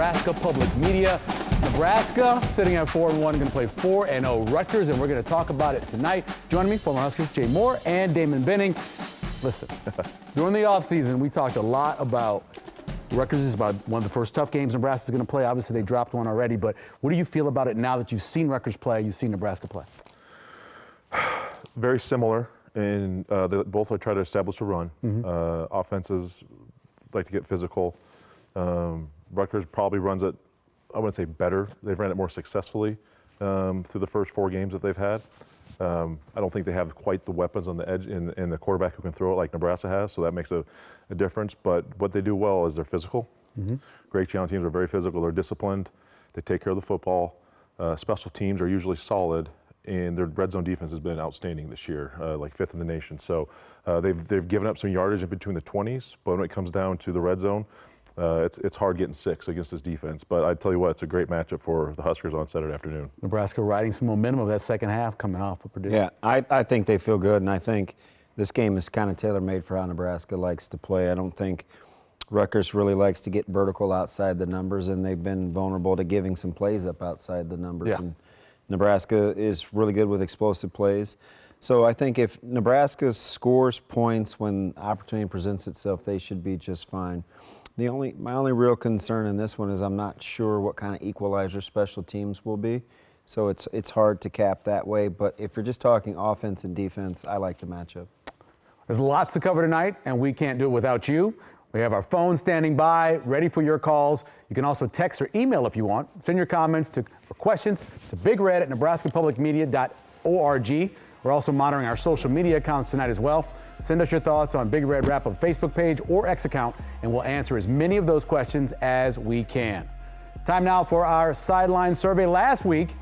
Nebraska Public Media. Nebraska sitting at 4-1, going to play 4-0 Rutgers, and we're going to talk about it tonight. Joining me, former Huskers Jay Moore and Damon Benning. Listen, during the offseason, we talked a lot about Rutgers is about one of the first tough games Nebraska's going to play. Obviously, they dropped one already, but what do you feel about it now that you've seen Rutgers play, you've seen Nebraska play? Very similar, and they both are trying to establish a run. Offenses like to get physical. Rutgers probably runs it, I wouldn't say better. They've ran it more successfully through the first 4 games that they've had. I don't think they have quite the weapons on the edge and the quarterback who can throw it like Nebraska has, so that makes a difference. But what they do well is they're physical. Great Challenge teams are very physical. They're disciplined. They take care of the football. Special teams are usually solid, and their red zone defense has been outstanding this year, like 5th in the nation. So they've given up some yardage in between the 20s, but when it comes down to the red zone, it's hard getting 6 against this defense. But I tell you what, it's a great matchup for the Huskers on Saturday afternoon. Nebraska riding some momentum of that second half coming off of Purdue. Yeah, I think they feel good, and I think this game is kind of tailor-made for how Nebraska likes to play. I don't think Rutgers really likes to get vertical outside the numbers, and they've been vulnerable to giving some plays up outside the numbers. Yeah. And Nebraska is really good with explosive plays. So I think if Nebraska scores points when opportunity presents itself, they should be just fine. My only real concern in this one is I'm not sure what kind of equalizer special teams will be. So it's hard to cap that way. But if you're just talking offense and defense, I like the matchup. There's lots to cover tonight, and we can't do it without you. We have our phones standing by, ready for your calls. You can also text or email if you want. Send your comments or questions to bigred@nebraskapublicmedia.org. We're also monitoring our social media accounts tonight as well. Send us your thoughts on Big Red Wrap-Up Facebook page or X account, and we'll answer as many of those questions as we can. Time now for our sideline survey. Last week,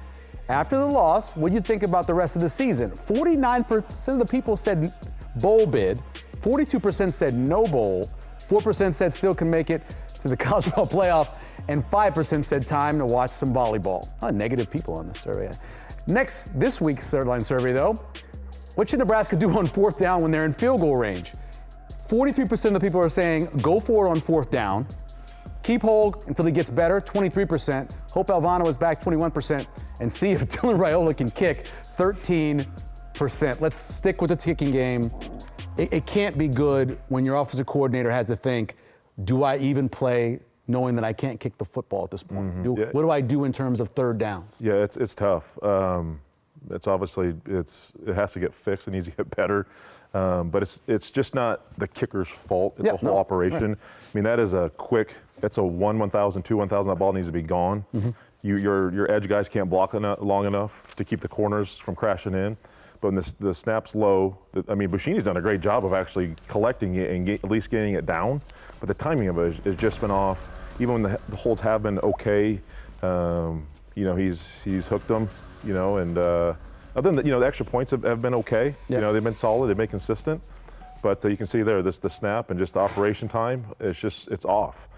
after the loss, what did you think about the rest of the season? 49% of the people said bowl bid, 42% said no bowl, 4% said still can make it to the college football playoff, and 5% said time to watch some volleyball. Negative people on this survey. Next, this week's sideline survey, though. What should Nebraska do on 4th down when they're in field goal range? 43% of the people are saying go for it on 4th down. Keep hold until he gets better, 23%. Hope Alvano is back, 21%. And see if Dylan Raiola can kick, 13%. Let's stick with the kicking game. It can't be good when your offensive coordinator has to think, do I even play knowing that I can't kick the football at this point? What do I do in terms of 3rd downs? Yeah, it's tough. It's obviously it has to get fixed. It needs to get better, but it's just not the kicker's fault. It's the whole operation. Right. I mean, that is it's a 1,000, 2, 1,000. That ball needs to be gone. Your edge guys can't block long enough to keep the corners from crashing in. But when the snap's low, Bushini's done a great job of actually collecting it and at least getting it down. But the timing of it has just been off. Even when the holds have been okay, he's hooked them. And other than that, the extra points have been okay. Yeah. They've been solid. They've been consistent. But you can see there, the snap and just the operation time, it's off.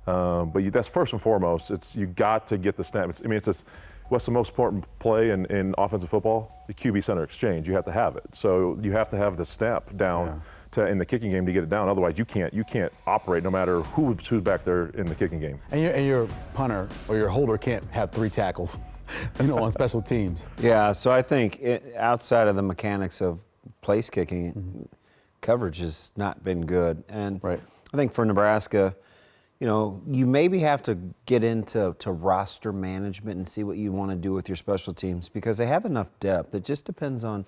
But that's first and foremost. You got to get the snap. What's the most important play in offensive football? The QB center exchange. You have to have it. So you have to have the snap down in the kicking game to get it down. Otherwise, you can't operate no matter who's back there in the kicking game. And your punter or your holder can't have 3 tackles. On special teams. Yeah, so I think outside of the mechanics of place kicking, coverage has not been good. And I think for Nebraska, you maybe have to get into roster management and see what you want to do with your special teams because they have enough depth. It just depends on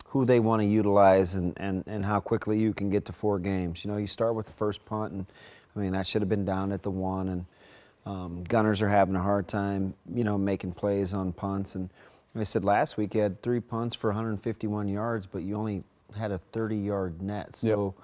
who they want to utilize and how quickly you can get to 4 games. You start with the first punt, and that should have been down at the 1, and gunners are having a hard time, making plays on punts. And I said last week you had 3 punts for 151 yards, but you only had a 30-yard net. So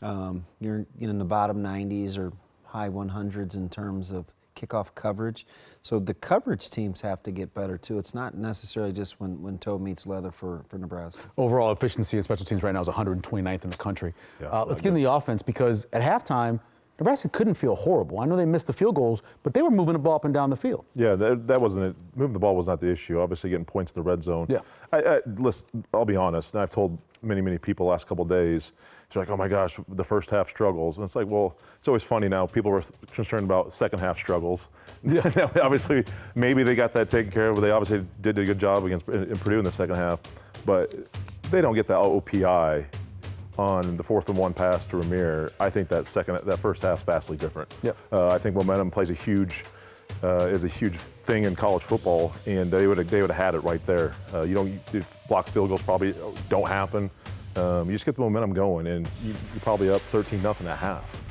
you're in the bottom 90s or high 100s in terms of kickoff coverage. So the coverage teams have to get better too. It's not necessarily just when toe meets leather for Nebraska. Overall efficiency in special teams right now is 129th in the country. Yeah, let's get in the offense because at halftime, Nebraska couldn't feel horrible. I know they missed the field goals, but they were moving the ball up and down the field. Yeah, that wasn't it. Moving the ball was not the issue. Obviously, getting points in the red zone. Yeah. Listen, I'll be honest, and I've told many people the last couple of days, it's like, oh my gosh, the first half struggles. And it's like, well, it's always funny now. People were concerned about second half struggles. Yeah. Obviously, maybe they got that taken care of, but they obviously did a good job in Purdue in the second half. But they don't get the OPI on the 4th and 1 pass to Rahmir. I think that first half's vastly different. Yep. I think momentum is a huge thing in college football, and they would have had it right there. Block field goals probably don't happen. You just get the momentum going, and you're probably up 13-0 at half,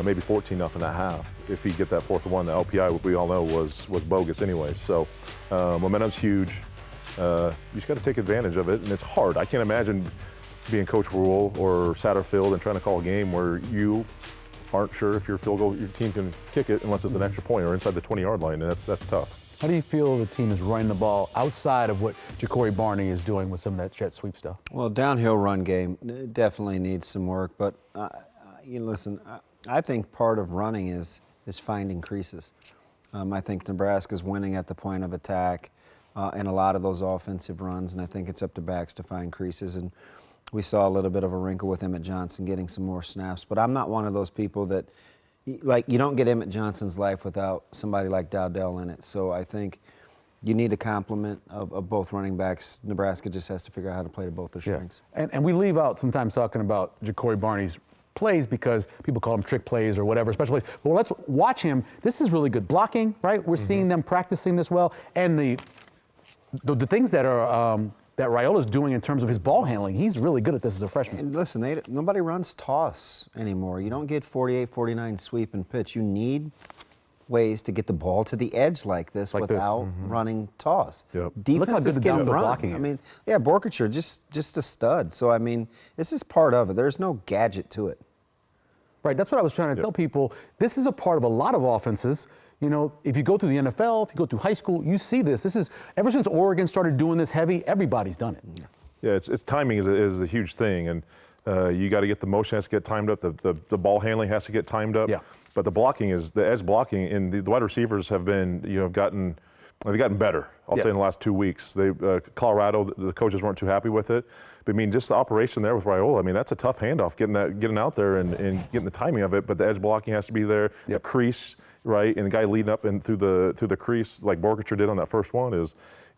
maybe 14-0 at half. If you get that 4th and 1, the LPI, we all know was bogus anyway. So momentum's huge. You just got to take advantage of it, and it's hard. I can't imagine being Coach Rule or Satterfield and trying to call a game where you aren't sure if your team can kick it unless it's an extra point or inside the 20-yard line, and that's tough. How do you feel the team is running the ball outside of what Ja'Cory Barney is doing with some of that jet sweep stuff? Well, downhill run game definitely needs some work, but listen, I think part of running is finding creases. I think Nebraska's winning at the point of attack in a lot of those offensive runs, and I think it's up to backs to find creases. And we saw a little bit of a wrinkle with Emmett Johnson getting some more snaps, but I'm not one of those people that, you don't get Emmett Johnson's life without somebody like Dowdell in it. So I think you need a complement of both running backs. Nebraska just has to figure out how to play to both their strengths. And we leave out sometimes talking about Ja'Cory Barney's plays because people call them trick plays or whatever, special plays. Well, let's watch him. This is really good blocking, right? We're seeing them practicing this well. And the things that are that Raiola's doing in terms of his ball handling, he's really good at this as a freshman. And listen, nobody runs toss anymore. You don't get 48, 49 sweep and pitch. You need ways to get the ball to the edge like this without running toss. Yep. Defenses can run. blocking is. I mean, yeah, Borkature just a stud. So I mean, this is part of it. There's no gadget to it. Right, that's what I was trying to tell people. This is a part of a lot of offenses. You know, if you go through the NFL, if you go through high school, you see this. This is, ever since Oregon started doing this heavy, everybody's done it. Yeah, it's timing is a huge thing, and you got to get the motion has to get timed up. The ball handling has to get timed up. Yeah. But the blocking the edge blocking, and the wide receivers have been, they've gotten better. I'll say in the last 2 weeks. Colorado, the coaches weren't too happy with it. But I mean, just the operation there with Raiola, I mean, that's a tough handoff, getting out there and getting the timing of it. But the edge blocking has to be there. The crease, right, and the guy leading up and through the crease, like Borkature did on that first one,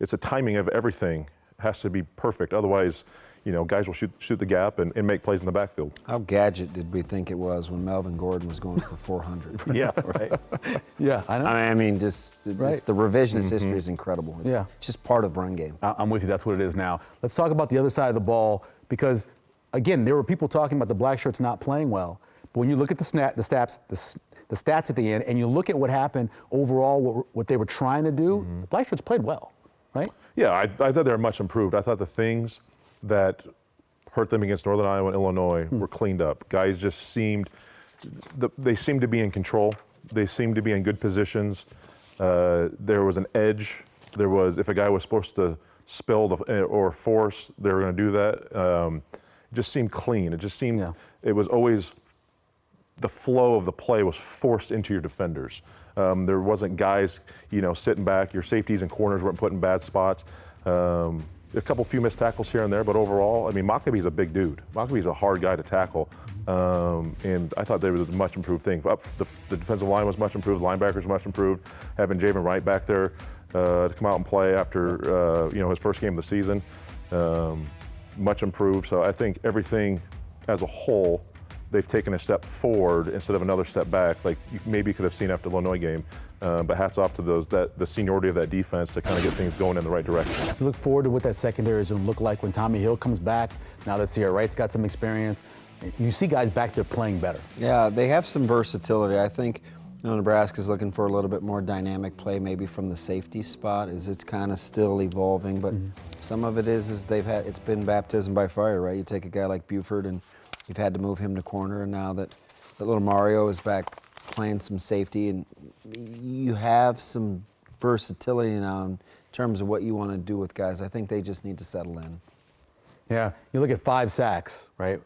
it's a timing of everything has to be perfect. Otherwise, guys will shoot the gap and make plays in the backfield. How gadget did we think it was when Melvin Gordon was going for 400? Yeah, right. Yeah, I know. I mean, just the revisionist history is incredible. It's just part of run game. I'm with you. That's what it is now. Let's talk about the other side of the ball because, again, there were people talking about the black shirts not playing well. But when you look at the stats at the end, and you look at what happened overall, what they were trying to do, the black shirts played well, right? Yeah, I thought they were much improved. I thought the things that hurt them against Northern Iowa and Illinois were cleaned up. Guys just seemed to be in control. They seemed to be in good positions. There was an edge. There was, if a guy was supposed to spill or force, they were going to do that. It just seemed clean. It just seemed, it was always, the flow of the play was forced into your defenders. There wasn't guys, sitting back. Your safeties and corners weren't put in bad spots. A few missed tackles here and there, but overall, I mean, Maccabee's a big dude. Maccabee's a hard guy to tackle, and I thought there was a much improved thing. The defensive line was much improved, linebackers much improved. Having Javen Wright back there to come out and play after his first game of the season, much improved. So I think everything as a whole, they've taken a step forward instead of another step back, like you maybe could have seen after the Illinois game. But hats off to the seniority of that defense to kind of get things going in the right direction. You look forward to what that secondary is going to look like when Tommy Hill comes back. Now that Sierra Wright's got some experience, you see guys back there playing better. Yeah, they have some versatility. I think Nebraska's looking for a little bit more dynamic play, maybe from the safety spot, as it's kind of still evolving. But some of it is it's been baptism by fire, right? You take a guy like Buford and you've had to move him to corner, and now that little Mario is back playing some safety, and you have some versatility now in terms of what you want to do with guys. I think they just need to settle in. Yeah, you look at 5 sacks, right?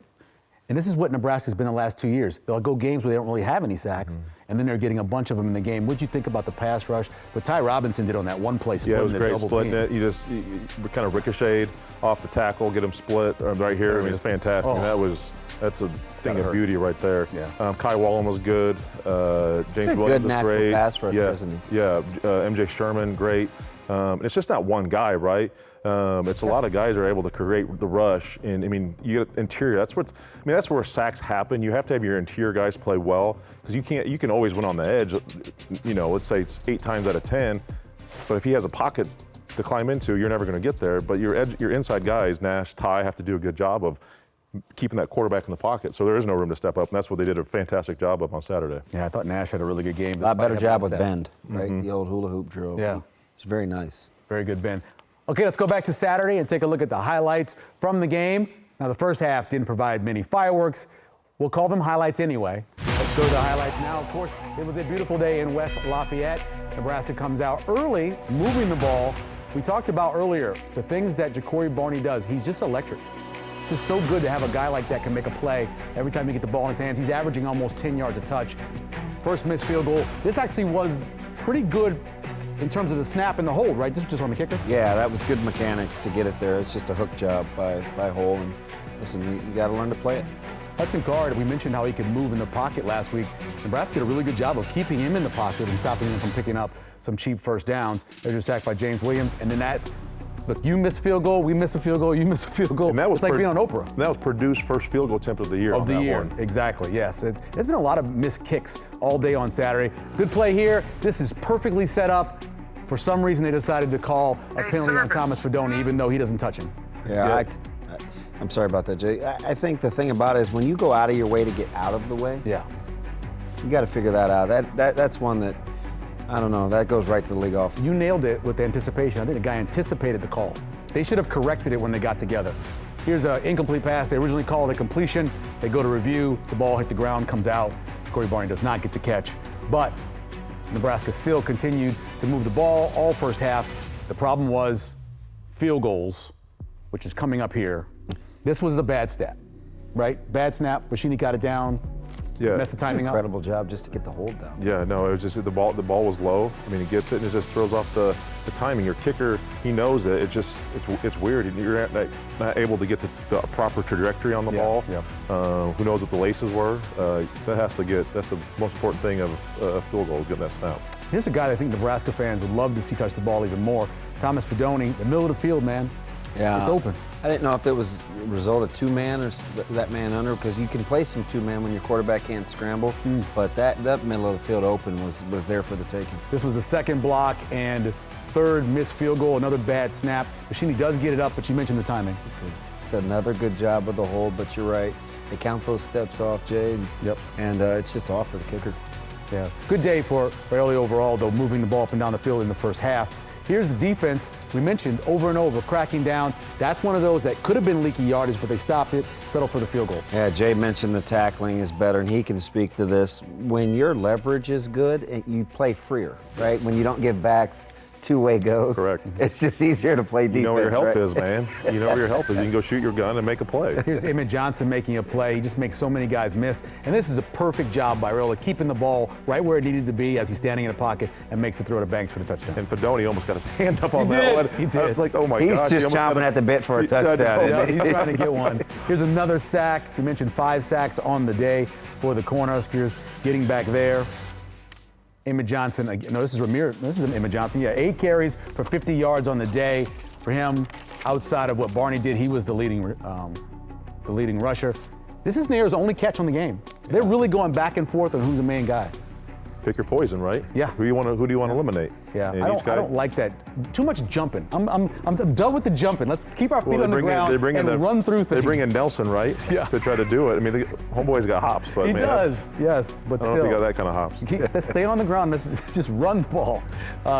And this is what Nebraska's been the last 2 years. They'll go games where they don't really have any sacks, and then they're getting a bunch of them in the game. What'd you think about the pass rush? What Ty Robinson did on that one play, Yeah, it was splitting the great double splitting team. it. You kind of ricocheted off the tackle, get him split right here. I mean, it's fantastic. Oh. That's a thing gotta of hurt. beauty right there. Yeah. Kai Wallen was good. James a Williams good was natural great. pass rusher, yeah, isn't yeah. MJ Sherman, great. And it's just not one guy, right? It's a lot of guys are able to create the rush, and I mean, you get interior. That's where sacks happen. You have to have your interior guys play well because you can always win on the edge. You know, let's say it's 8 times out of 10, but if he has a pocket to climb into, you're never going to get there. But your inside guys, Nash, Ty, have to do a good job of keeping that quarterback in the pocket, so there is no room to step up, and that's what they did a fantastic job of on Saturday. Yeah, I thought Nash had a really good game. A lot better despite job with having that Bend, right? The old hula hoop drill. Yeah. It's very nice. Very good, Ben. Okay, let's go back to Saturday and take a look at the highlights from the game. Now, the first half didn't provide many fireworks. We'll call them highlights anyway. Let's go to the highlights now. Of course, it was a beautiful day in West Lafayette. Nebraska comes out early, moving the ball. We talked about earlier the things that Ja'Cory Barney does. He's just electric. Just so good to have a guy like that can make a play every time you get the ball in his hands. He's averaging almost 10 yards a touch. First missed field goal. This actually was pretty good in terms of the snap and the hold, right? This is just on the kicker? Yeah, that was good mechanics to get it there. It's just a hook job by Hole, and listen, you got to learn to play it. Hudson Card, we mentioned how he could move in the pocket last week. Nebraska did a really good job of keeping him in the pocket and stopping him from picking up some cheap first downs. There's your sack by James Williams, and then look, you miss a field goal, we miss a field goal, you miss a field goal. And that was it's like being on Oprah. That was Purdue's first field goal attempt of the year. Of on the that year, one. exactly, yes. There's been a lot of missed kicks all day on Saturday. Good play here. This is perfectly set up. For some reason, they decided to call a penalty on Thomas Fidone, even though he doesn't touch him. Yeah, I'm sorry about that, Jay. I think the thing about it is when you go out of your way to get out of the way, Yeah. you got to figure that out. That's one that, I don't know, that goes right to the league office. You nailed it with the anticipation. I think the guy anticipated the call. They should have corrected it when they got together. Here's an incomplete pass. They originally called it completion. They go to review. The ball hit the ground, comes out. Corey Barney does not get the catch. But Nebraska still continued to move the ball all first half. The problem was field goals, which is coming up here. This was a bad stat, right? Bad snap. Buschini got it down. Yeah. Messed the timing up. Incredible job just to get the hold down. Yeah, no, it was just the ball was low. I mean, he gets it and it just throws off the timing. Your kicker, he knows it. It's weird. You're not able to get the proper trajectory on the ball. Yeah. Who knows what the laces were? That's the most important thing of a field goal, getting that snap. Here's a guy that I think Nebraska fans would love to see touch the ball even more. Thomas Fidone, the middle of the field, man. Yeah. It's open. I didn't know if it was a result of two-man or that man under, because you can play some two-man when your quarterback can't scramble, but that middle of the field open was there for the taking. This was the second block and third missed field goal, another bad snap. Buschini does get it up, but you mentioned the timing. It's another good job with the hold, but you're right. They count those steps off, Jay. Yep. And it's just off for the kicker. Yeah. Good day for Rayleigh overall, though, moving the ball up and down the field in the first half. Here's the defense we mentioned over and over, cracking down. That's one of those that could have been leaky yardage, but they stopped it, settled for the field goal. Yeah, Jay mentioned the tackling is better, and he can speak to this. When your leverage is good, you play freer, right? When you don't give backs two-way goes. Correct. It's just easier to play defense. You know where your help right? is, man. You know where your help is. You can go shoot your gun and make a play. Here's Emmett Johnson making a play. He just makes so many guys miss. And this is a perfect job by Rayleigh, keeping the ball right where it needed to be as he's standing in the pocket and makes the throw to Banks for the touchdown. And Fidone almost got his hand up on He that did. one. He did. I was like, oh my He's gosh. just chomping at the bit for a touchdown. Yeah, he's trying to get one. Here's another sack. We mentioned 5 sacks on the day for the Cornhuskers. Getting back there. Emmett Johnson, no, this is Ramirez. This is Emmett Johnson. Yeah, 8 carries for 50 yards on the day. For him, outside of what Barney did, he was the leading rusher. This is Nair's only catch on the game. They're really going back and forth on who's the main guy. Pick your poison, right? Yeah. Who do you want to eliminate? Yeah, And I each guy- don't like that. Too much jumping. I'm done with the jumping. Let's keep our feet Well, on the ground and run through things. They bring in Nelson, right? Yeah. To try to do it. I mean, homeboy's got hops, but He man, does, yes, but I don't know if he still. got that kind of hops. Let's stay on the ground. Let's just run the ball.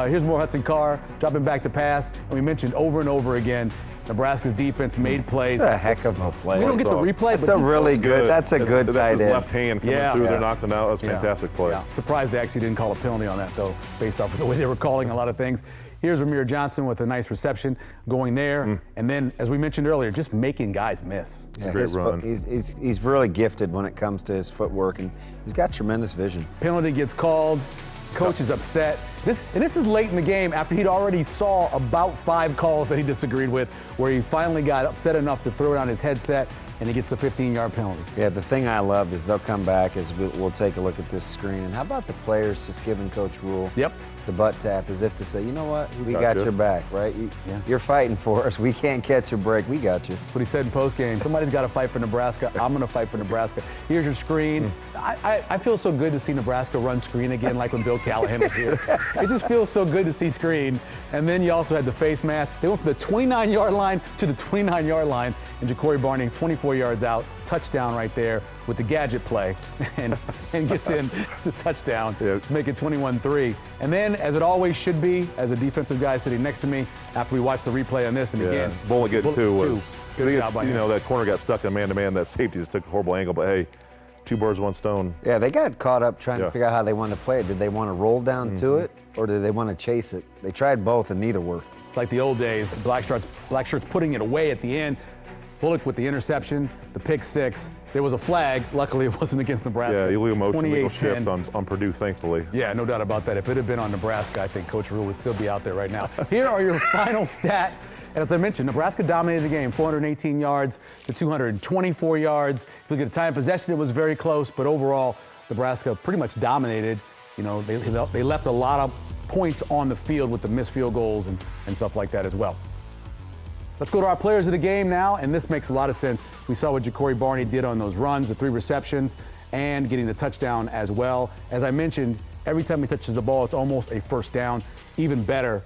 Here's more Hudson Carr dropping back to pass. And we mentioned over and over again, Nebraska's defense made plays. It's a heck of a play. We don't get the replay, That's but a really good. That's a good That's tight his end. left hand coming Yeah. through. Yeah. They're knocking out. That's a Yeah. fantastic play. Yeah. Surprised they actually didn't call a penalty on that, though, based off of the way they were calling a lot of things. Here's Ramir Johnson with a nice reception going there. And then, as we mentioned earlier, just making guys miss. Yeah, Great his run. he's really gifted when it comes to his footwork, and he's got tremendous vision. Penalty gets called. Coach is upset. This is late in the game after he'd already saw about 5 calls that he disagreed with, where he finally got upset enough to throw down his headset, and he gets the 15-yard penalty. Yeah, the thing I loved is they'll come back as we'll take a look at this screen. And how about the players just giving Coach Rule Yep. the butt tap as if to say, you know what, we got got you. your back, right? You're fighting for us. We can't catch a break. We got you. That's what he said in postgame. Somebody's got to fight for Nebraska. I'm going to fight for Nebraska. Here's your screen. I feel so good to see Nebraska run screen again, like when Bill Callahan was here. It just feels so good to see screen. And then you also had the face mask. They went from the 29-yard line to the 29-yard line, and Ja'Cory Barney 24 yards out, touchdown right there with the gadget play, and gets in the touchdown to make it 21-3. And then, as it always should be, as a defensive guy sitting next to me, after we watch the replay on this, and again, Bullock getting two was Good job by you him. know, that corner got stuck in man-to-man. That safety just took a horrible angle, but hey, 2 birds, 1 stone. Yeah, they got caught up trying to figure out how they wanted to play it. Did they want to roll down to it, or did they want to chase it? They tried both, and neither worked. It's like the old days, the black shirts putting it away at the end. Bullock with the interception, the pick 6. There was a flag. Luckily, it wasn't against Nebraska. Yeah, illegal motion, illegal 28-10. shift on Purdue, thankfully. Yeah, no doubt about that. If it had been on Nebraska, I think Coach Rule would still be out there right now. Here are your final stats. And as I mentioned, Nebraska dominated the game, 418 yards to 224 yards. If you look at the time of possession, it was very close, but overall, Nebraska pretty much dominated. You know, they left a lot of points on the field with the missed field goals and stuff like that as well. Let's go to our players of the game now, and this makes a lot of sense. We saw what Ja'Cory Barney did on those runs, the 3 receptions, and getting the touchdown as well. As I mentioned, every time he touches the ball, it's almost a first down. Even better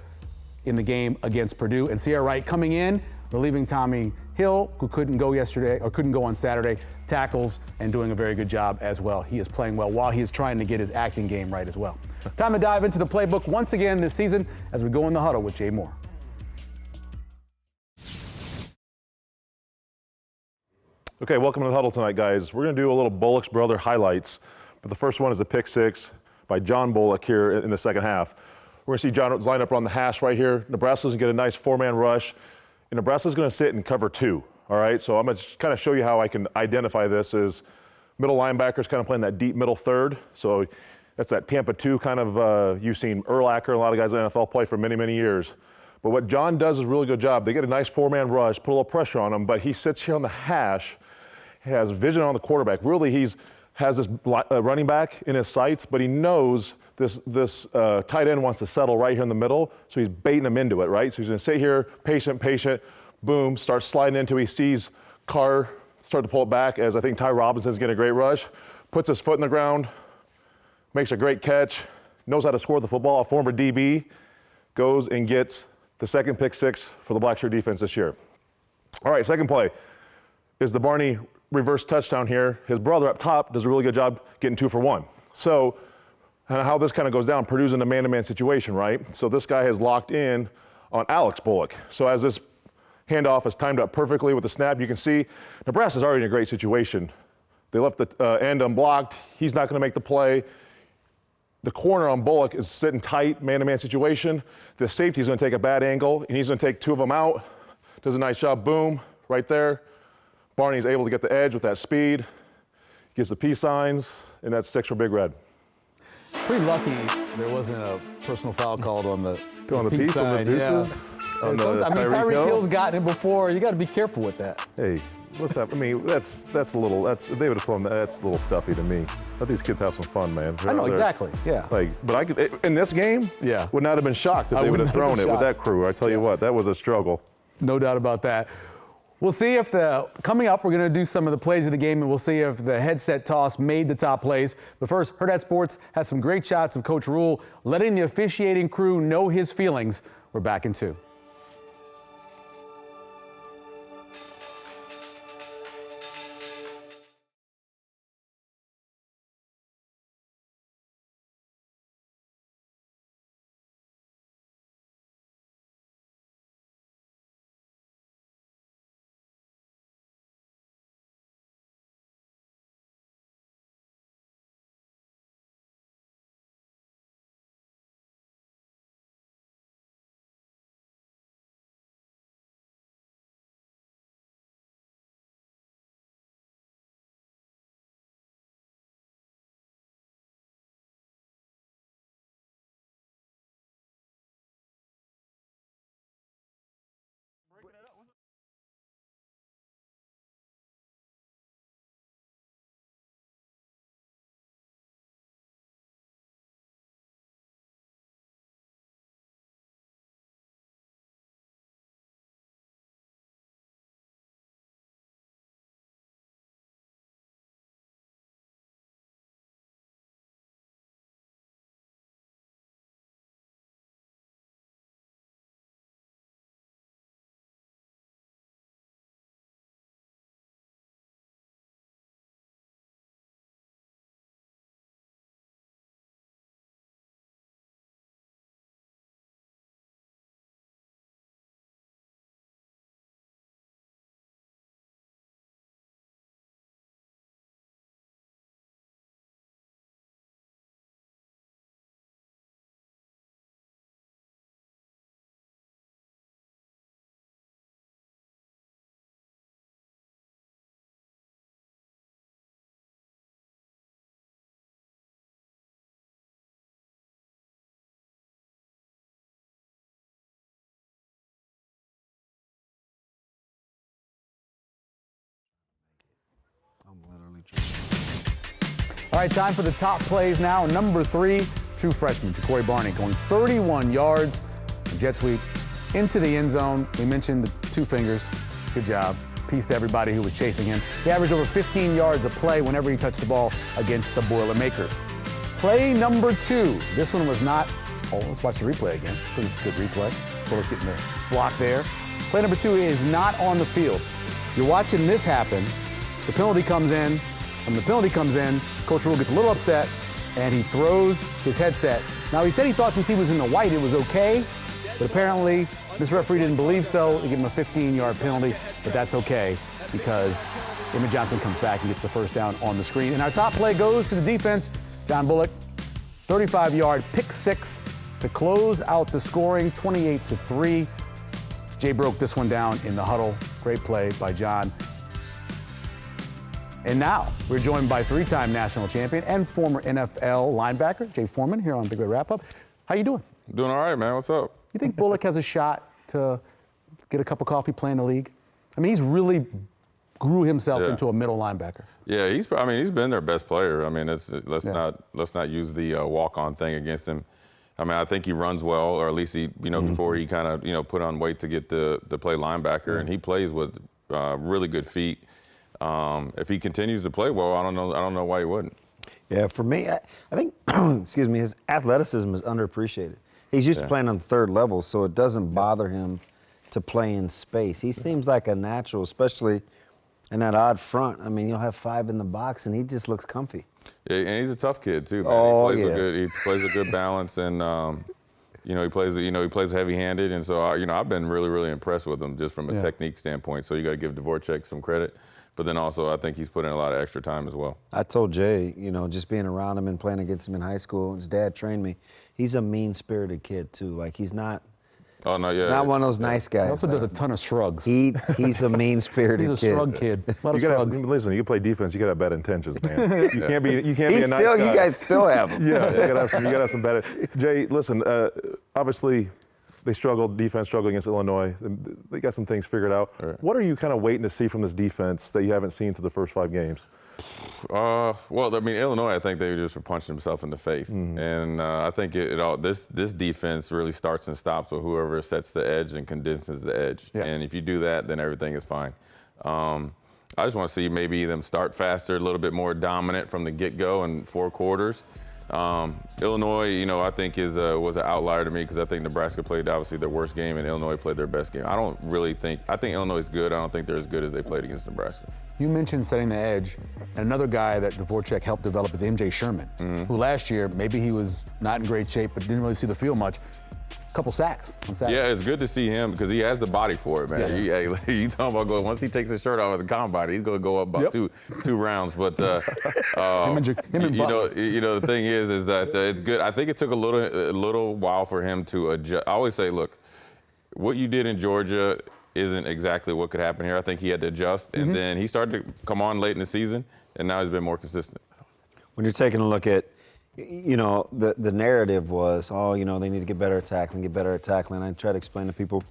in the game against Purdue. And Sierra Wright coming in, relieving Tommy Hill, who couldn't go yesterday or couldn't go on Saturday, tackles and doing a very good job as well. He is playing well while he is trying to get his acting game right as well. Time to dive into the playbook once again this season as we go in the huddle with Jay Moore. Okay, welcome to the huddle tonight, guys. We're going to do a little Bullock's brother highlights, but the first one is a pick 6 by John Bullock here in the second half. We're going to see John line up on the hash right here. Nebraska's going to get a nice 4-man rush, and Nebraska's going to sit in cover 2. All right, so I'm going to kind of show you how I can identify this as middle linebackers kind of playing that deep middle third. So that's that Tampa 2 kind of, you've seen Urlacher, a lot of guys in the NFL play for many, many years. But what John does is a really good job. They get a nice 4-man rush, put a little pressure on him, but he sits here on the hash, has vision on the quarterback. Really, has this running back in his sights, but he knows this tight end wants to settle right here in the middle, so he's baiting him into it, right? So he's going to sit here, patient, boom, starts sliding into, he sees Carr start to pull it back as I think Ty Robinson's getting a great rush, puts his foot in the ground, makes a great catch, knows how to score the football. A former DB goes and gets the second pick 6 for the Blackshirt defense this year. All right, second play is the Barney reverse touchdown here. His brother up top does a really good job getting 2 for 1. So how this kind of goes down, Purdue's in a man-to-man situation, right? So this guy has locked in on Alex Bullock. So as this handoff is timed up perfectly with the snap, you can see Nebraska's already in a great situation. They left the end unblocked. He's not going to make the play. The corner on Bullock is sitting tight, man-to-man situation. The safety's going to take a bad angle, and he's going to take 2 of them out. Does a nice job, boom, right there. Barney's able to get the edge with that speed, gives the peace signs, and that's 6 for Big Red. Pretty lucky there wasn't a personal foul called on the piece on the deuces. Yeah. On the Tyreek Hill's gotten it before. You got to be careful with that. Hey, what's that? I mean, that's a little. If they would have thrown that, that's a little stuffy to me. Let these kids have some fun, man. I know exactly. Yeah. But I could in this game. Yeah. Would not have been shocked if they would have thrown it with that crew. I tell you what, that was a struggle. No doubt about that. We'll see if coming up, we're going to do some of the plays of the game, and we'll see if the headset toss made the top plays. But first, Herd at Sports has some great shots of Coach Rule letting the officiating crew know his feelings. We're back in 2. All right, time for the top plays now. Number 3, true freshman Ja'Cory Barney going 31 yards, jet sweep into the end zone. We mentioned the 2 fingers. Good job. Peace to everybody who was chasing him. He averaged over 15 yards a play whenever he touched the ball against the Boilermakers. Play number 2. This one was not. Oh, let's watch the replay again because it's a good replay. Bullock getting the block there. Play number 2 is not on the field. You're watching this happen. The penalty comes in. When the penalty comes in, Coach Rhule gets a little upset and he throws his headset. Now, he said he thought since he was in the white it was okay, but apparently this referee didn't believe so. He gave him a 15-yard penalty, but that's okay because Emmett Johnson comes back and gets the first down on the screen. And our top play goes to the defense. John Bullock, 35-yard pick 6 to close out the scoring, 28-3. Jay broke this one down in the huddle. Great play by John. And now we're joined by 3-time national champion and former NFL linebacker Jay Foreman here on Big Red Wrap-Up. How you doing? Doing all right, man. What's up? You think Bullock has a shot to get a cup of coffee, play in the league? I mean, he's really grew himself into a middle linebacker. Yeah, he's been their best player. I mean, let's not use the walk-on thing against him. I mean, I think he runs well, or at least he, before he kind of, put on weight to get to play linebacker, and he plays with really good feet. If he continues to play well, I don't know why he wouldn't. Yeah, for me, I think, excuse me, his athleticism is underappreciated. He's used to playing on the 3rd level, so it doesn't bother him to play in space. He seems like a natural, especially in that odd front. I mean, you'll have 5 in the box, and he just looks comfy. Yeah, and he's a tough kid too, man. Oh, He plays a good balance, and he plays heavy-handed, and so I've been really, really impressed with him just from a technique standpoint. So you got to give Dvorak some credit. But then also, I think he's put in a lot of extra time as well. I told Jay, just being around him and playing against him in high school, his dad trained me. He's a mean-spirited kid, too. Like, he's not not one of those nice guys. He also does a ton of shrugs. He's a mean-spirited kid. He's a shrug kid. A lot of shrugs. Listen, you can play defense, you got to have bad intentions, man. You can't be a nice guy. You guys still have him. Yeah, you got to have some bad. Jay, listen, obviously, defense struggled against Illinois. They got some things figured out. Right. What are you kind of waiting to see from this defense that you haven't seen through the first 5 games? Well, I mean, Illinois, I think they just were punching themselves in the face. And I think this defense really starts and stops with whoever sets the edge and condenses the edge. Yeah. And if you do that, then everything is fine. I just want to see maybe them start faster, a little bit more dominant from the get-go in 4 quarters. Illinois, I think was an outlier to me because I think Nebraska played obviously their worst game and Illinois played their best game. I think Illinois is good. I don't think they're as good as they played against Nebraska. You mentioned setting the edge. And another guy that Dvorak helped develop is MJ Sherman, who last year, maybe he was not in great shape, but didn't really see the field much. Couple sacks on Saturday. Yeah, it's good to see him because he has the body for it, man. Yeah. You talking about going, once he takes his shirt off at the combine, he's going to go up about two rounds. But, the thing is that it's good. I think it took a little while for him to adjust. I always say, look, what you did in Georgia isn't exactly what could happen here. I think he had to adjust, and then he started to come on late in the season, and now he's been more consistent. When you're taking a look at, the narrative was, they need to get better at tackling. And I try to explain to people,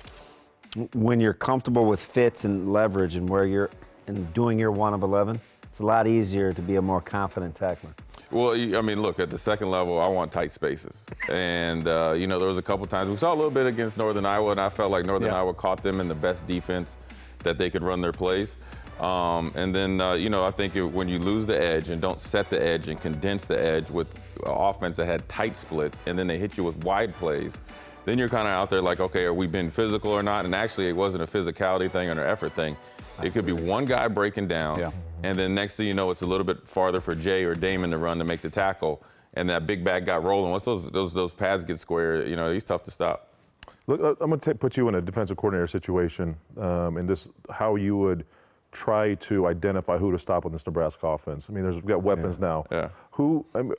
when you're comfortable with fits and leverage and where you're and doing your 1 of 11, it's a lot easier to be a more confident tackler. Well, I mean, look, at the second level, I want tight spaces. And, there was a couple times. We saw a little bit against Northern Iowa, and I felt like Northern Iowa caught them in the best defense that they could run their plays. And then, I think when you lose the edge and don't set the edge and condense the edge with offense that had tight splits, and then they hit you with wide plays, then you're kind of out there like, okay, are we being physical or not? And actually, it wasn't a physicality thing or an effort thing. It could be one guy breaking down, and then next thing you know, it's a little bit farther for Jay or Damon to run to make the tackle, and that big bag got rolling. Once those pads get square, he's tough to stop. Look, I'm going to put you in a defensive coordinator situation, and this how you would try to identify who to stop on this Nebraska offense. I mean, we've got weapons now. Yeah.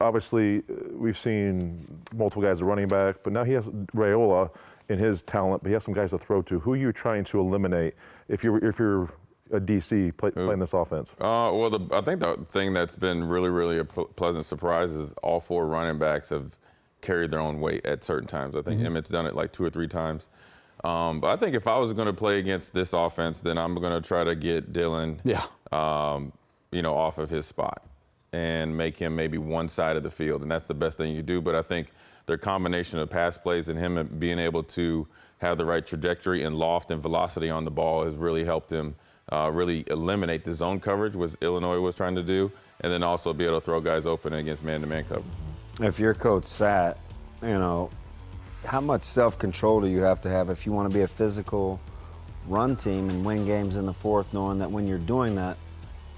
Obviously, we've seen multiple guys at running back, but now he has Raiola in his talent, but he has some guys to throw to. Who are you trying to eliminate if you're a DC playing this offense? I think the thing that's been really, really a pleasant surprise is all 4 running backs have carried their own weight at certain times. I think Emmett's done it like 2 or 3 times. But I think if I was going to play against this offense, then I'm going to try to get Dylan, off of his spot. and make him maybe one side of the field, and that's the best thing you do. But I think their combination of pass plays and him being able to have the right trajectory and loft and velocity on the ball has really helped him really eliminate the zone coverage, which Illinois was trying to do, and then also be able to throw guys open against man-to-man coverage. If you're Coach Sat, how much self-control do you have to have if you want to be a physical run team and win games in the fourth, knowing that when you're doing that,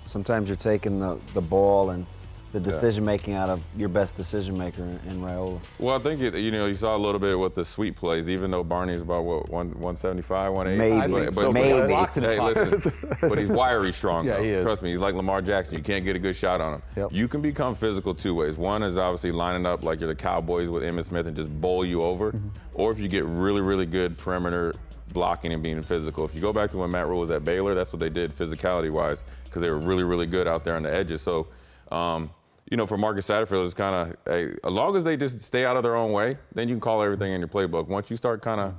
sometimes you're taking the ball and the decision-making out of your best decision-maker in Raiola? Well, I think, you saw a little bit with the sweep plays, even though Barney's about, 175, 180? Maybe. Listen, but he's wiry strong. Yeah, he is. Trust me, he's like Lamar Jackson. You can't get a good shot on him. Yep. You can become physical two ways. One is obviously lining up like you're the Cowboys with Emmitt Smith and just bowl you over. Mm-hmm. Or if you get really, really good perimeter blocking and being physical. If you go back to when Matt Rhule was at Baylor, that's what they did physicality-wise, because they were really, really good out there on the edges. So, for Marcus Satterfield, it's kind of, hey, as long as they just stay out of their own way, then you can call everything in your playbook. Once you start kind of,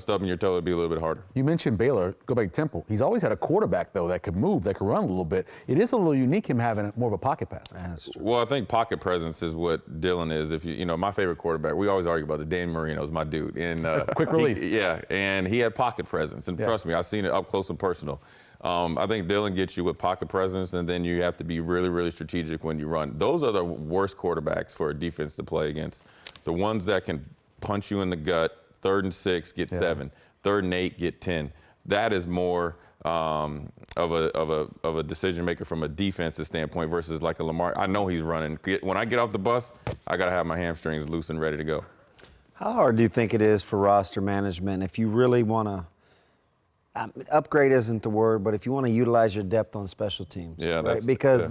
stubbing your toe, it'd be a little bit harder. You mentioned Baylor. Go back to Temple. He's always had a quarterback, though, that could move, that could run a little bit. It is a little unique, him having more of a pocket passer. Well, I think pocket presence is what Dylan is. If my favorite quarterback, we always argue about this. Dan Marino's my dude. And quick release. And he had pocket presence. And trust me, I've seen it up close and personal. I think Dylan gets you with pocket presence, and then you have to be really, really strategic when you run. Those are the worst quarterbacks for a defense to play against. The ones that can punch you in the gut, 3rd and 6, get 7. 3rd and 8, get 10. That is more of a decision maker from a defensive standpoint versus like a Lamar. I know he's running. When I get off the bus, I got to have my hamstrings loose and ready to go. How hard do you think it is for roster management if you really want to? Upgrade isn't the word, but if you want to utilize your depth on special teams, because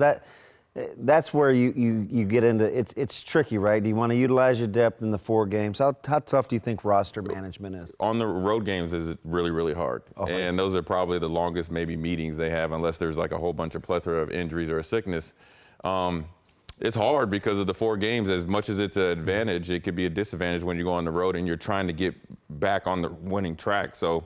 that's where you get into it's tricky, right? Do you want to utilize your depth in the 4 games? How tough do you think roster management is? On the road games is really, really hard, and those are probably the longest maybe meetings they have, unless there's like a whole bunch of plethora of injuries or a sickness. It's hard because of the 4 games. As much as it's an advantage, it could be a disadvantage when you go on the road and you're trying to get back on the winning track. So.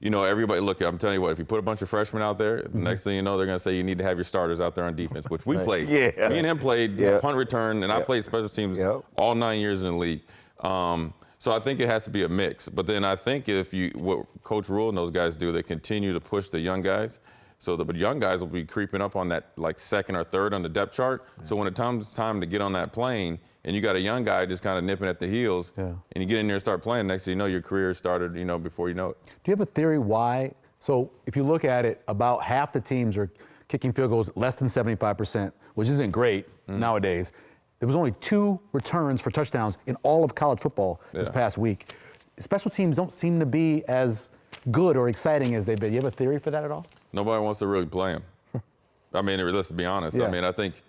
Everybody, look, I'm telling you what, if you put a bunch of freshmen out there, the next thing you know, they're going to say you need to have your starters out there on defense, which we played. Yeah. Me and him played punt return, and I played special teams all 9 years in the league. So I think it has to be a mix. But then I think what Coach Rhule and those guys do, they continue to push the young guys. So the young guys will be creeping up on that like 2nd or 3rd on the depth chart. Yeah. So when it comes time to get on that plane and you got a young guy just kind of nipping at the heels and you get in there and start playing, next thing you know, your career started, before you know it. Do you have a theory why? So if you look at it, about half the teams are kicking field goals less than 75%, which isn't great nowadays. There was only 2 returns for touchdowns in all of college football this past week. Special teams don't seem to be as good or exciting as they've been. You have a theory for that at all? Nobody wants to really play him. I mean, let's be honest. Yeah. I mean, I think,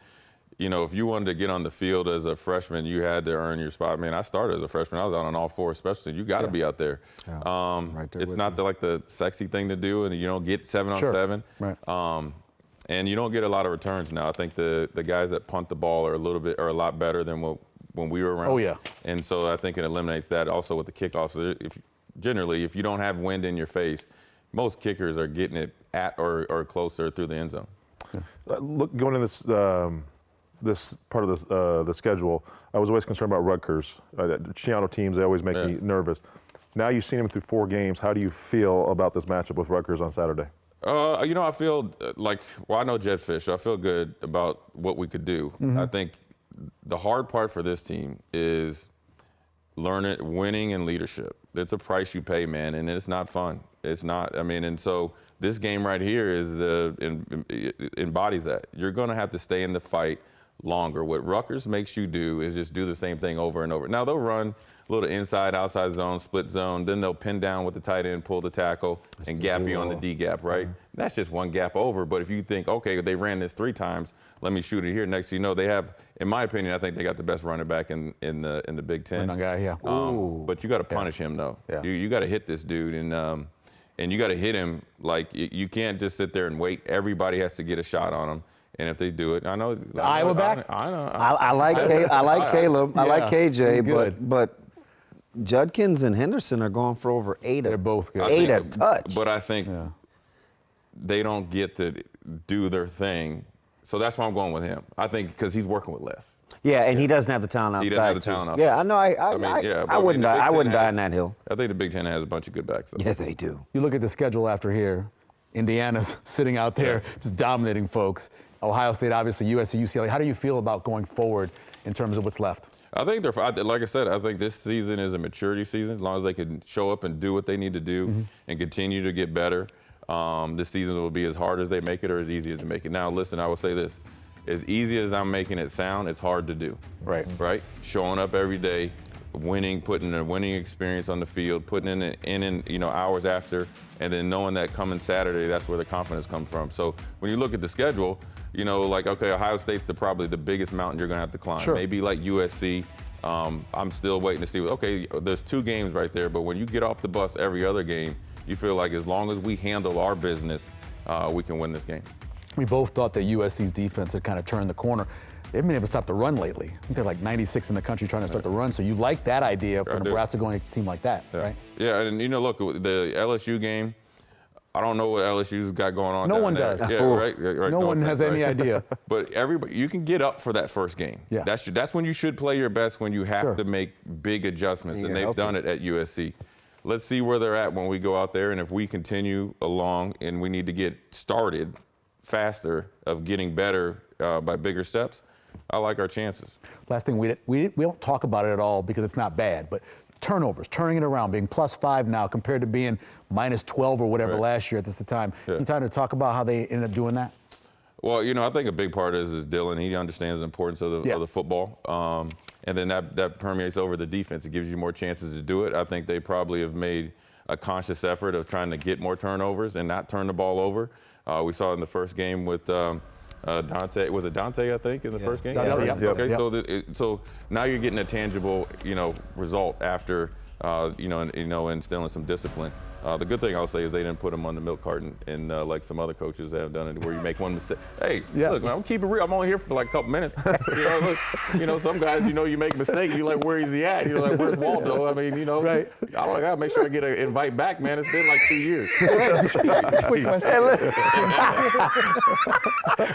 if you wanted to get on the field as a freshman, you had to earn your spot. I mean, I started as a freshman. I was out on all 4 special teams. You got to be out there. Yeah. Right there it's not the sexy thing to do, and you don't get 7 on 7. Right. And you don't get a lot of returns now. I think the guys that punt the ball are a lot better than when we were around. Oh, yeah. And so I think it eliminates that. Also with the kickoffs, if you don't have wind in your face, most kickers are getting it at or closer through the end zone. Going into this part of the schedule, I was always concerned about Rutgers. Chiano teams, they always make me nervous. Now you've seen them through 4 games. How do you feel about this matchup with Rutgers on Saturday? I feel I know Jedd Fisch, so I feel good about what we could do. Mm-hmm. I think the hard part for this team is winning and leadership. It's a price you pay, man, and it's not fun. It's not. I mean, and so this game right here embodies that. You're going to have to stay in the fight longer. What Rutgers makes you do is just do the same thing over and over. Now, they'll run a little inside, outside zone, split zone. Then they'll pin down with the tight end, pull the tackle, and gap you on the D gap, right? Mm-hmm. That's just one gap over. But if you think, okay, they ran this 3 times, let me shoot it here. Next thing you know, they have, in my opinion, I think they got the best running back in the Big Ten. Guy, but you got to punish him, though. Yeah. You got to hit this dude, and you got to hit him. Like, you can't just sit there and wait. Everybody has to get a shot on him. And if they do it, I know. Iowa back? I know. I like Caleb. I like KJ, but Judkins and Henderson are going for over 8. They're both good. 8 a touch. But I think they don't get to do their thing So that's why I'm going with him. I think because he's working with less. Yeah, and he doesn't have the talent outside. He doesn't have the too. talent outside. Yeah, I know. I wouldn't die. I wouldn't die in that hill. I think the Big Ten has a bunch of good backs. Though. Yeah, they do. You look at the schedule after here. Indiana's sitting out there just dominating folks. Ohio State, obviously, USC, UCLA. How do you feel about going forward in terms of what's left? I think like I said, I think this season is a maturity season. As long as they can show up and do what they need to do and continue to get better, this season will be as hard as they make it or as easy as they make it. Now, listen, I will say this. As easy as I'm making it sound, it's hard to do. Right. Right? Showing up every day, winning, putting a winning experience on the field, putting in hours after, and then knowing that coming Saturday, that's where the confidence comes from. So when you look at the schedule, okay, Ohio State's probably the biggest mountain you're going to have to climb. Sure. Maybe like USC. I'm still waiting to see. Okay, there's 2 games right there, but when you get off the bus every other game, you feel like as long as we handle our business, we can win this game. We both thought that USC's defense had kind of turned the corner. They've been able to stop the run lately. I think they're like 96 in the country trying to start the run. So you like that idea for Nebraska going to a team like that, right? Yeah, and look, the LSU game, I don't know what LSU's got going on. No down one there. does. Yeah, right. No one has any idea. But everybody, you can get up for that first game. Yeah. That's when you should play your best, when you have to make big adjustments, and they've done it at USC. Let's see where they're at when we go out there, and if we continue along and we need to get started faster of getting better by bigger steps, I like our chances. Last thing, we don't talk about it at all because it's not bad, but turnovers, turning it around, being +5 now compared to being -12 or whatever last year at this time. Yeah. You time to talk about how they ended up doing that? Well, I think a big part is Dylan. He understands the importance of the football. And then that permeates over the defense. It gives you more chances to do it. I think they probably have made a conscious effort of trying to get more turnovers and not turn the ball over. We saw in the first game with Dante. Was it Dante, I think, in the first game? Yeah. Okay, so now you're getting a tangible, result after, instilling some discipline. The good thing I'll say is they didn't put him on the milk carton and like some other coaches have done it, where you make one mistake. Hey, look, man, I'm keeping it real. I'm only here for like a couple minutes. Some guys, you make mistakes. You're like, where is he at? You're like, where's Waldo? I mean, Right. I gotta make sure I get an invite back, man. It's been like 2 years. Quick question.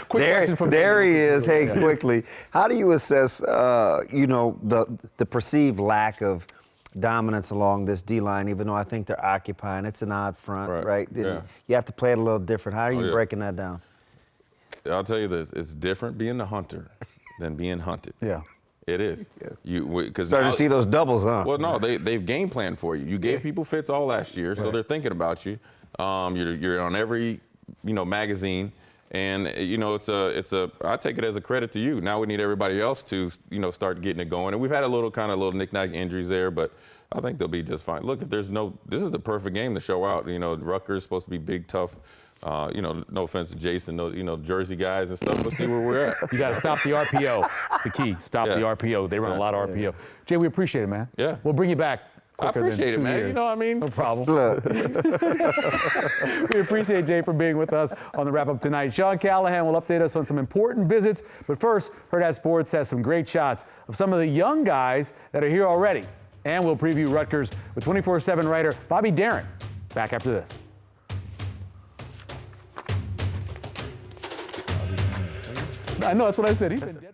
Question from there he is. Hey, quickly, how do you assess, the perceived lack of dominance along this D-line, even though I think they're occupying? It's an odd front, right? Yeah. You have to play it a little different. How are you breaking that down? I'll tell you this: it's different being the hunter than being hunted. Yeah. It is. Because Starting to see those doubles, huh? Well, no, they've game planned for you. You gave people fits all last year, so they're thinking about you. You're on every, magazine. And I take it as a credit to you. Now we need everybody else to, start getting it going. And we've had a little knick-knack injuries there, but I think they'll be just fine. Look, this is the perfect game to show out. Rutgers is supposed to be big, tough. No offense to Jason, Jersey guys and stuff. Let's see where we're at. You got to stop the RPO. It's the key. Stop the RPO. They run a lot of RPO. Jay, we appreciate it, man. Yeah. We'll bring you back. I appreciate it, man. Years. You know what I mean? No problem. Look. We appreciate Jay for being with us on the wrap-up tonight. Sean Callahan will update us on some important visits. But first, Herd at Sports has some great shots of some of the young guys that are here already. And we'll preview Rutgers with 24/7 writer Bobby Darin. Back after this. I know, that's what I said. He's been dead.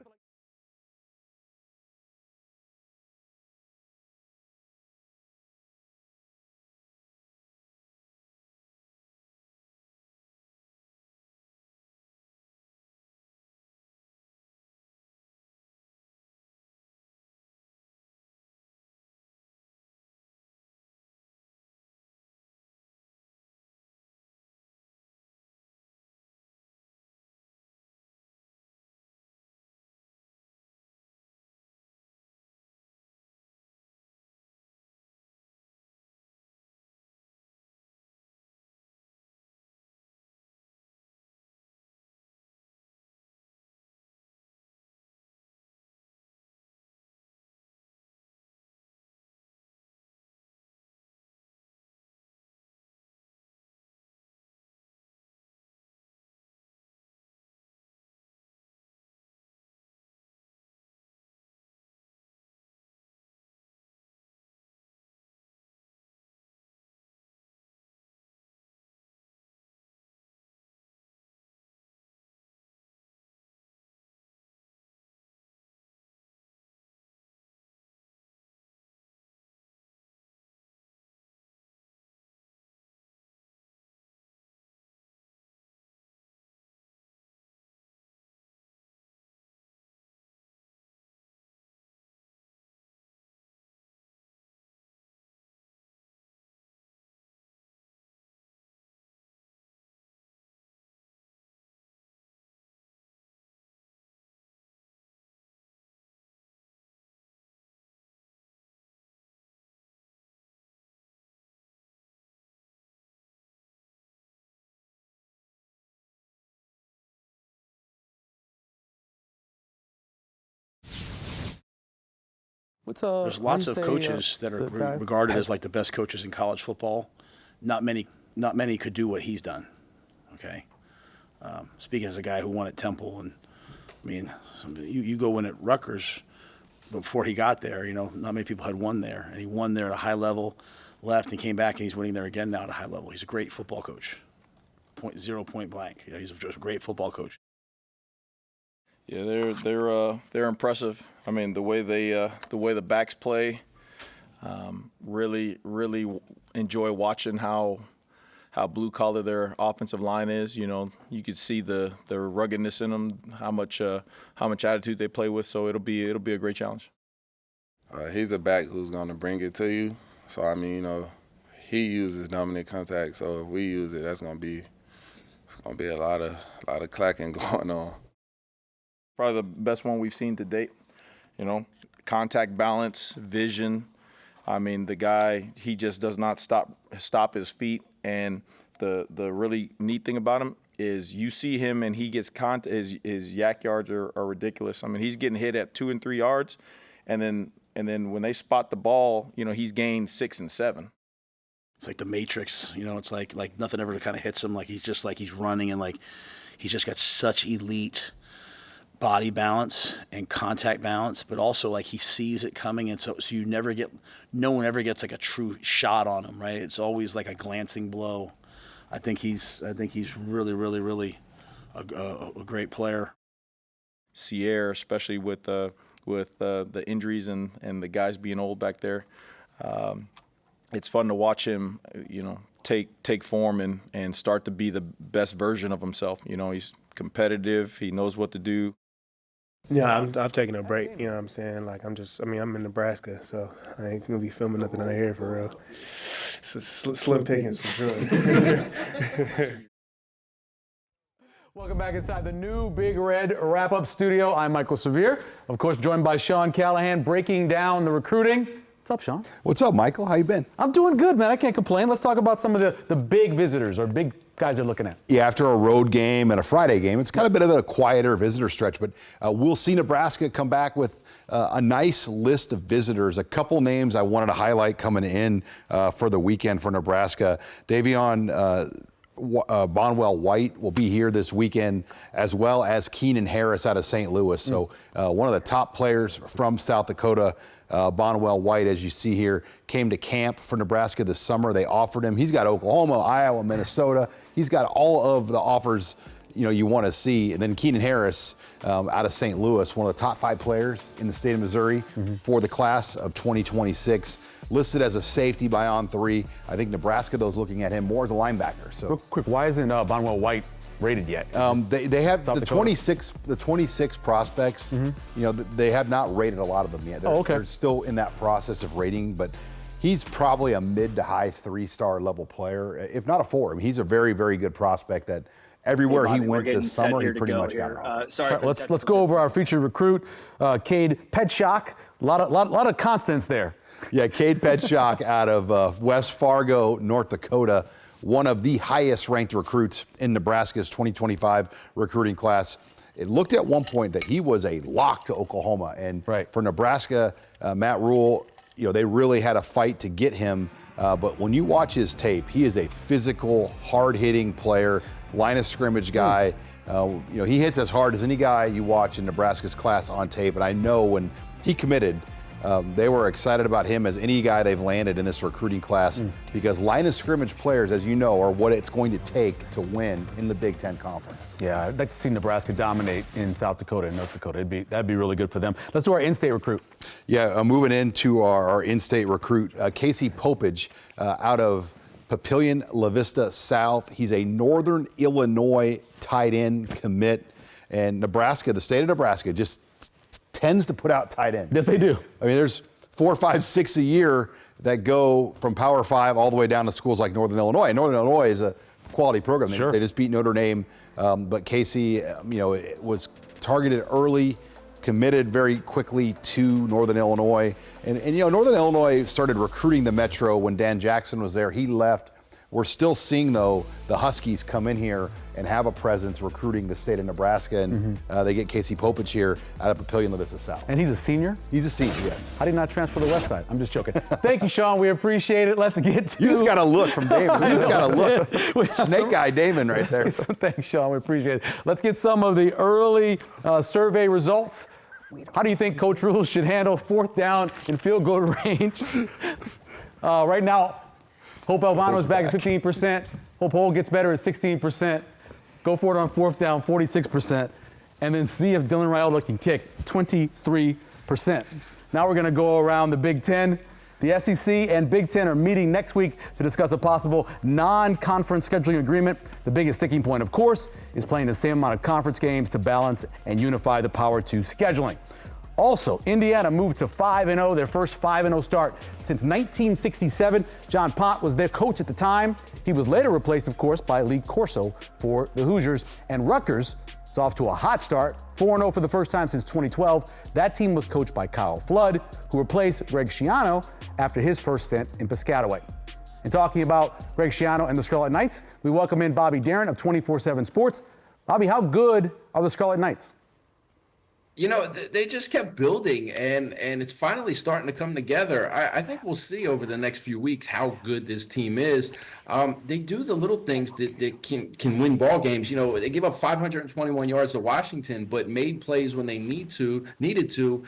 There's lots of coaches that are regarded as like the best coaches in college football. Not many could do what he's done. Okay. Speaking as a guy who won at Temple, and I mean, you go in at Rutgers before he got there. You know, not many people had won there, and he won there at a high level, left and came back, and he's winning there again now at a high level. He's a great football coach. Point blank. You know, he's just a great football coach. Yeah, they're impressive. I mean, the way the backs play, really enjoy watching how blue collar their offensive line is. You know, you could see the ruggedness in them, how much attitude they play with. So it'll be a great challenge. He's a back who's going to bring it to you. So I mean, you know, he uses dominant contact. So if we use it, it's going to be a lot of clacking going on. Probably the best one we've seen to date. You know, contact balance, vision. I mean, the guy, he just does not stop his feet. And the really neat thing about him is you see him and he gets his yak yards are ridiculous. I mean, he's getting hit at 2 and 3 yards, and then when they spot the ball, you know, he's gained 6 and 7. It's like the Matrix, you know. It's like nothing ever kind of hits him. Like he's running, and like he's just got such elite body balance and contact balance, but also like he sees it coming, and so no one ever gets like a true shot on him, right? It's always like a glancing blow. I think he's really a great player. Sierre, especially with the injuries and the guys being old back there, it's fun to watch him, you know, take form and start to be the best version of himself. You know, he's competitive. He knows what to do. Yeah, I've taken a break, you know what I'm saying? Like, I'm in Nebraska, so I ain't going to be filming nothing out here for real. It's slim pickings for sure. Welcome back inside the new Big Red Wrap-Up Studio. I'm Michael Severe, of course, joined by Sean Callahan, breaking down the recruiting. What's up, Sean? What's up, Michael? How you been? I'm doing good, man. I can't complain. Let's talk about some of the big visitors or big guys they're looking at. Yeah, after a road game and a Friday game, it's kind of been a quieter visitor stretch, but we'll see Nebraska come back with a nice list of visitors. A couple names I wanted to highlight coming in for the weekend for Nebraska. Davion Bonwell White will be here this weekend, as well as Keenan Harris out of St. Louis. So one of the top players from South Dakota, Bonwell White, as you see here, came to camp for Nebraska this summer. They offered him. He's got Oklahoma, Iowa, Minnesota. He's got all of the offers you want to see. And then Keenan Harris out of St. Louis, one of the top 5 players in the state of Missouri for the class of 2026. Listed as a safety by On3. I think Nebraska, though, is looking at him more as a linebacker. So, real quick, why isn't Bonwell White rated yet? They have the 26 prospects. You know, they have not rated a lot of them yet. They're still in that process of rating, but he's probably a mid to high 3-star level player, if not a 4. I mean, he's a very, very good prospect that everywhere he went this summer, he pretty much got it off. Right, let's go over our featured recruit, Cade Petschak. A lot of constants there. Yeah, Cade Petschak out of West Fargo, North Dakota, one of the highest ranked recruits in Nebraska's 2025 recruiting class. It looked at one point that he was a lock to Oklahoma, and for Nebraska, Matt Rule, you know, they really had a fight to get him. But when you watch his tape, he is a physical, hard-hitting player, line of scrimmage guy. You know, he hits as hard as any guy you watch in Nebraska's class on tape. And I know when he committed, they were excited about him as any guy they've landed in this recruiting class because line of scrimmage players, as you know, are what it's going to take to win in the Big Ten Conference. Yeah, I'd like to see Nebraska dominate in South Dakota and North Dakota. That'd be really good for them. Let's do our in-state recruit. Yeah, moving into our in-state recruit, Casey Popage out of Papillion La Vista South. He's a Northern Illinois tight end commit, and Nebraska, the state of Nebraska, just tends to put out tight ends. Yes, they do. I mean, there's 4, 5, 6 a year that go from Power 5 all the way down to schools like Northern Illinois. And Northern Illinois is a quality program. They just beat Notre Dame, but Casey, you know, was targeted early, committed very quickly to Northern Illinois. And you know, Northern Illinois started recruiting the Metro when Dan Jackson was there. He left. We're still seeing, though, the Huskies come in here and have a presence recruiting the state of Nebraska, and they get Casey Popich here out of Papillion La Vista South. And he's a senior? He's a senior, yes. How did he not transfer to the West Side? I'm just joking. Thank you, Sean. We appreciate it. Let's get to... You just got a look from Damon. You just got a look. Snake Guy Damon right there. Thanks, Sean. We appreciate it. Let's get some of the early survey results. How do you think Coach Rhule should handle 4th down in field goal range? Right now, Hope Alvano's back at 15%. Hope Hull gets better at 16%. Go for it on 4th down, 46%. And then see if Dylan Raiola can kick, 23%. Now we're going to go around the Big Ten. The SEC and Big Ten are meeting next week to discuss a possible non-conference scheduling agreement. The biggest sticking point, of course, is playing the same amount of conference games to balance and unify the Power 2 scheduling. Also, Indiana moved to 5-0, their first 5-0 start since 1967. John Pott was their coach at the time. He was later replaced, of course, by Lee Corso for the Hoosiers. And Rutgers is off to a hot start, 4-0 for the first time since 2012. That team was coached by Kyle Flood, who replaced Greg Schiano after his first stint in Piscataway. And talking about Greg Schiano and the Scarlet Knights, we welcome in Bobby Darin of 24/7 Sports. Bobby, how good are the Scarlet Knights? You know, they just kept building, and it's finally starting to come together. I think we'll see over the next few weeks how good this team is. They do the little things that can win ball games. You know, they give up 521 yards to Washington, but made plays when they needed to.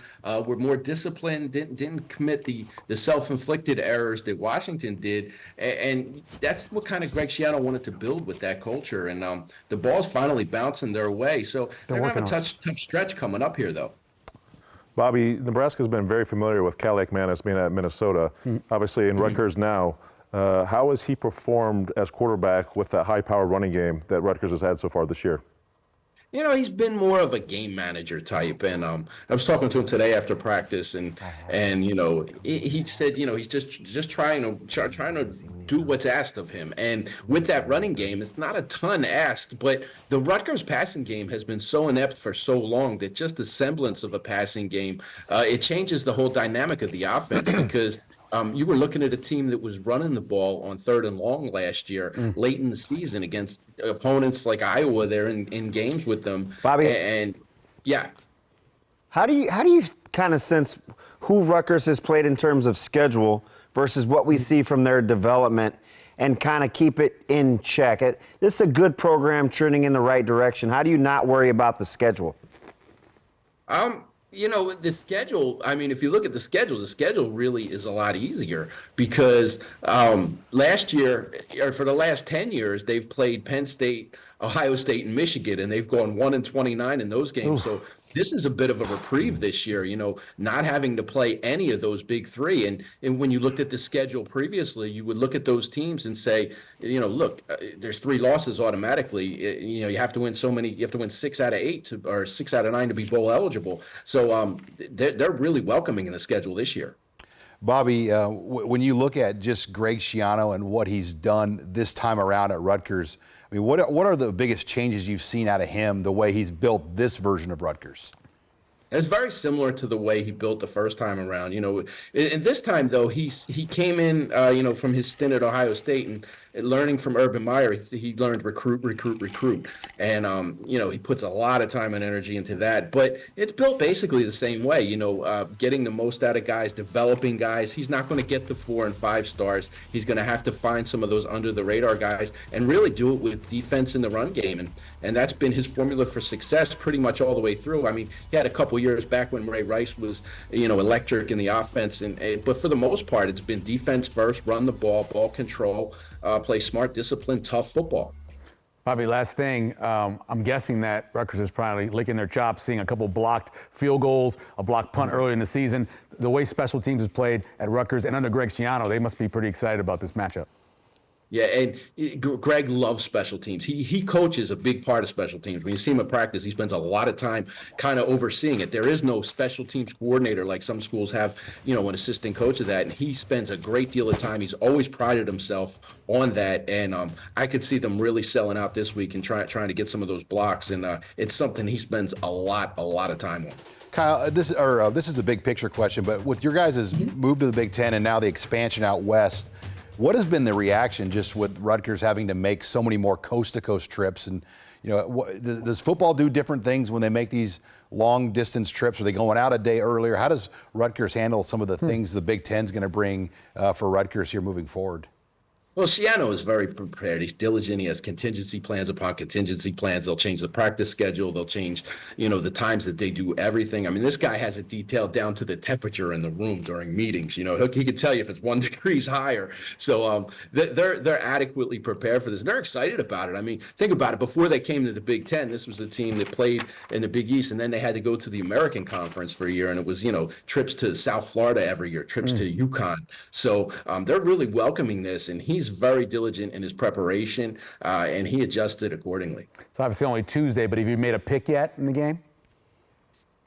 Were more disciplined, didn't commit the self-inflicted errors that Washington did, and that's what kind of Greg Schiano wanted to build with that culture. And the ball's finally bouncing their way, so they're gonna have a tough stretch coming up here, though. Bobby, Nebraska's been very familiar with Cal McManus being at Minnesota. Obviously in Rutgers now. How has he performed as quarterback with that high-powered running game that Rutgers has had so far this year? You know, he's been more of a game manager type, and I was talking to him today after practice, and you know, he said, you know, he's just trying to do what's asked of him, and with that running game, it's not a ton asked, but the Rutgers passing game has been so inept for so long that just the semblance of a passing game, it changes the whole dynamic of the offense because. You were looking at a team that was running the ball on 3rd and long last year, late in the season against opponents like Iowa. They're in games with them. Bobby, and yeah. How do you kind of sense who Rutgers has played in terms of schedule versus what we see from their development, and kind of keep it in check? This is a good program trending in the right direction. How do you not worry about the schedule? You know, the schedule, I mean, if you look at the schedule really is a lot easier because last year, or for the last 10 years, they've played Penn State, Ohio State, and Michigan, and they've gone 1-29 in those games. So this is a bit of a reprieve this year, you know, not having to play any of those big three. And when you looked at the schedule previously, you would look at those teams and say, you know, look, there's 3 losses automatically. You know, you have to win 6 out of 8 or 6 out of 9 to be bowl eligible. So they're really welcoming in the schedule this year. Bobby, when you look at just Greg Schiano and what he's done this time around at Rutgers, I mean, what are the biggest changes you've seen out of him, the way he's built this version of Rutgers? It's very similar to the way he built the first time around, you know. And this time, though, he came in, you know, from his stint at Ohio State and learning from Urban Meyer. He learned recruit. And, you know, he puts a lot of time and energy into that. But it's built basically the same way, you know, getting the most out of guys, developing guys. He's not going to get the 4 and 5 stars. He's going to have to find some of those under-the-radar guys and really do it with defense in the run game. And that's been his formula for success pretty much all the way through. I mean, he had a couple years back when Ray Rice was, you know, electric in the offense, but for the most part, it's been defense first, run the ball control, play smart, disciplined, tough football. Bobby, last thing, I'm guessing that Rutgers is probably licking their chops, seeing a couple blocked field goals, a blocked punt early in the season. The way special teams is played at Rutgers and under Greg Schiano, they must be pretty excited about this matchup. Yeah, and Greg loves special teams. He coaches a big part of special teams. When you see him at practice, he spends a lot of time kind of overseeing it. There is no special teams coordinator like some schools have, you know, an assistant coach of that, and he spends a great deal of time. He's always prided himself on that, and I could see them really selling out this week and trying to get some of those blocks, and it's something he spends a lot of time on. Kyle, this is a big picture question, but with your guys' move to the Big Ten and now the expansion out west, What has been the reaction just with Rutgers having to make so many more coast-to-coast trips? And, does football do different things when they make these long-distance trips? Are they going out a day earlier? How does Rutgers handle some of the things the Big Ten's going to bring for Rutgers here moving forward? Well, Schiano is very prepared. He's diligent. He has contingency plans upon contingency plans. They'll change the practice schedule. They'll change, the times that they do everything. I mean, this guy has it detailed down to the temperature in the room during meetings. He could tell you if it's 1 degree higher. So they're adequately prepared for this. And they're excited about it. I mean, think about it. Before they came to the Big Ten, this was a team that played in the Big East, and then they had to go to the American Conference for a year, and it was, trips to South Florida every year, trips to UConn. So they're really welcoming this, and he's very diligent in his preparation, and he adjusted accordingly. It's obviously only Tuesday, but have you made a pick yet in the game?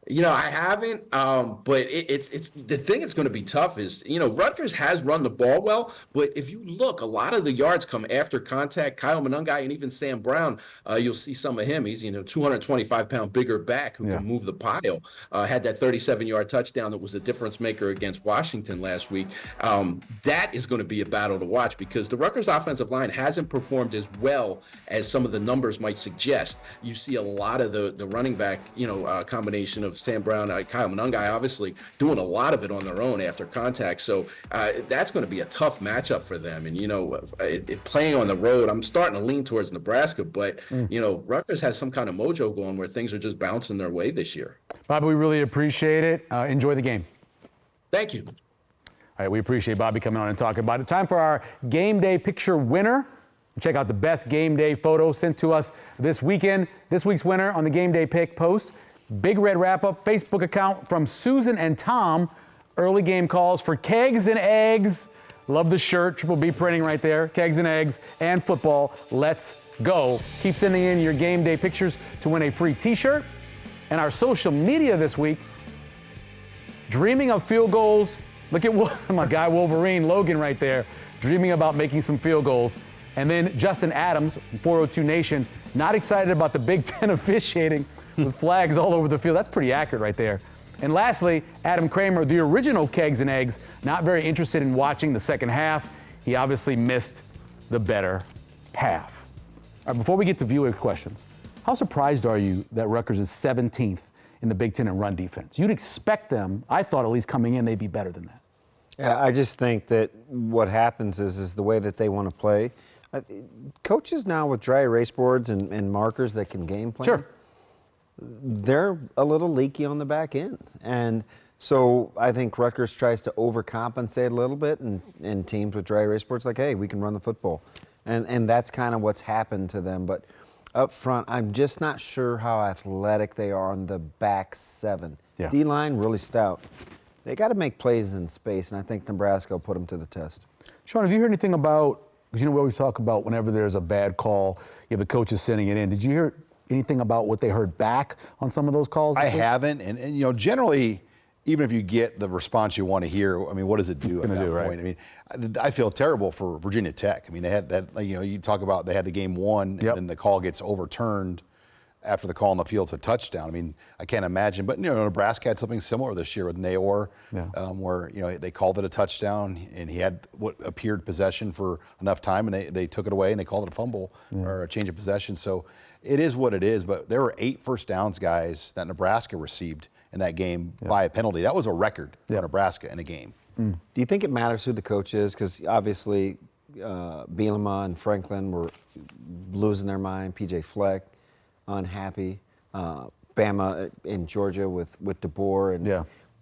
I haven't, but it's the thing that's going to be tough is, Rutgers has run the ball well, but if you look, a lot of the yards come after contact. Kyle Monangai and even Sam Brown, you'll see some of him. He's, 225-pound bigger back who can move the pile. Had that 37-yard touchdown that was a difference maker against Washington last week. That is going to be a battle to watch because the Rutgers offensive line hasn't performed as well as some of the numbers might suggest. You see a lot of the running back, combination of Sam Brown, Kyle Monangai, obviously doing a lot of it on their own after contact. So that's going to be a tough matchup for them. And, playing on the road, I'm starting to lean towards Nebraska, but, Rutgers has some kind of mojo going where things are just bouncing their way this year. Bobby, we really appreciate it. Enjoy the game. Thank you. All right, we appreciate Bobby coming on and talking about it. Time for our game day picture winner. Check out the best game day photo sent to us this weekend. This week's winner on the game day pick post. Big Red Wrap-Up Facebook account from Susan and Tom. Early game calls for Kegs and Eggs. Love the shirt, Triple B printing right there. Kegs and Eggs and football. Let's go. Keep sending in your game day pictures to win a free t-shirt. And our social media this week, dreaming of field goals. Look at my guy Wolverine, Logan right there, dreaming about making some field goals. And then Justin Adams, 402 Nation, not excited about the Big Ten officiating with flags all over the field. That's pretty accurate right there. And lastly, Adam Kramer, the original Kegs and Eggs, not very interested in watching the second half. He obviously missed the better half. All right, before we get to viewer questions, how surprised are you that Rutgers is 17th in the Big Ten in run defense? You'd expect them, I thought at least coming in, they'd be better than that. Yeah, I just think that what happens is the way that they want to play. Coaches now with dry erase boards and markers that can game plan. Sure. They're a little leaky on the back end. And so I think Rutgers tries to overcompensate a little bit, and teams with dry erase boards like, hey, we can run the football. And that's kind of what's happened to them. But up front, I'm just not sure how athletic they are on the back seven. Yeah. D-line, really stout. They got to make plays in space, and I think Nebraska will put them to the test. Sean, have you heard anything about, because we always talk about whenever there's a bad call, you have the coaches sending it in. Did you hear anything about what they heard back on some of those calls? I haven't, and generally, even if you get the response you want to hear, I mean, what does it do at that point? Right? I mean, I feel terrible for Virginia Tech. I mean, they had that, you talk about they had the game won, and then the call gets overturned after the call on the field's a touchdown. I mean, I can't imagine, but Nebraska had something similar this year with Naor, where they called it a touchdown, and he had what appeared possession for enough time, and they took it away, and they called it a fumble or a change of possession. So it is what it is. But there were 8 first downs, guys, that Nebraska received in that game by a penalty. That was a record for Nebraska in a game. Do you think it matters who the coach is? Because obviously, Bielema and Franklin were losing their mind. PJ Fleck, unhappy. Bama in Georgia with DeBoer,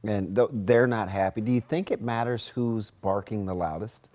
and they're not happy. Do you think it matters who's barking the loudest?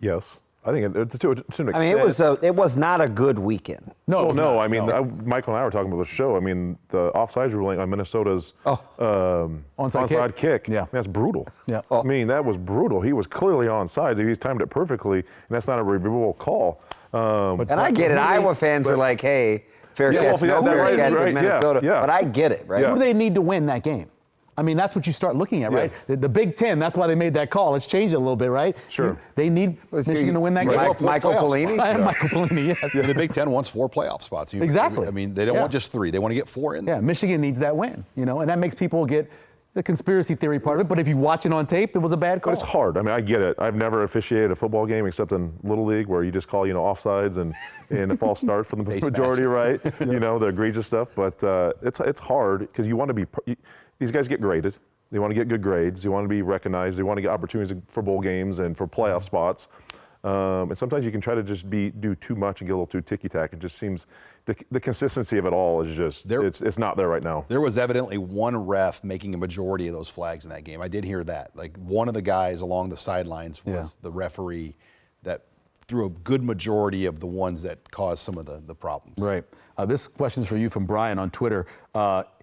Yes. I think to an extent. I mean, it was not a good weekend. No. I mean, Michael and I were talking about the show. I mean, the offsides ruling on Minnesota's onside kick. Yeah, that's brutal. Yeah. I mean, that was brutal. He was clearly onside. He timed it perfectly, and that's not a reviewable call. And I get it. Iowa fans are like, hey, fair catch, no fair catch with Minnesota. But I get it, right? Who do they need to win that game? I mean, that's what you start looking at, right? The Big Ten, that's why they made that call. It's changed a little bit, right? Sure. They need Michigan to win that game. Michael Pelini? Michael Pelini, yes. The Big Ten wants 4 playoff spots. Exactly. I mean, they don't want just 3. They want to get 4 in there. Yeah, Michigan needs that win, and that makes people get, the conspiracy theory part of it, but if you watch it on tape, it was a bad call. But it's hard. I mean, I get it. I've never officiated a football game except in Little League where you just call, offsides and a false start for the majority, right? The egregious stuff. But it's hard because you want to be – these guys get graded. They want to get good grades. They want to be recognized. They want to get opportunities for bowl games and for playoff spots. And sometimes you can try to just do too much and get a little too ticky-tack. It just seems the consistency of it all is just it's not there right now. There was evidently one ref making a majority of those flags in that game. I did hear that. Like one of the guys along the sidelines was the referee that threw a good majority of the ones that caused some of the problems. Right. This question's for you from Brian on Twitter.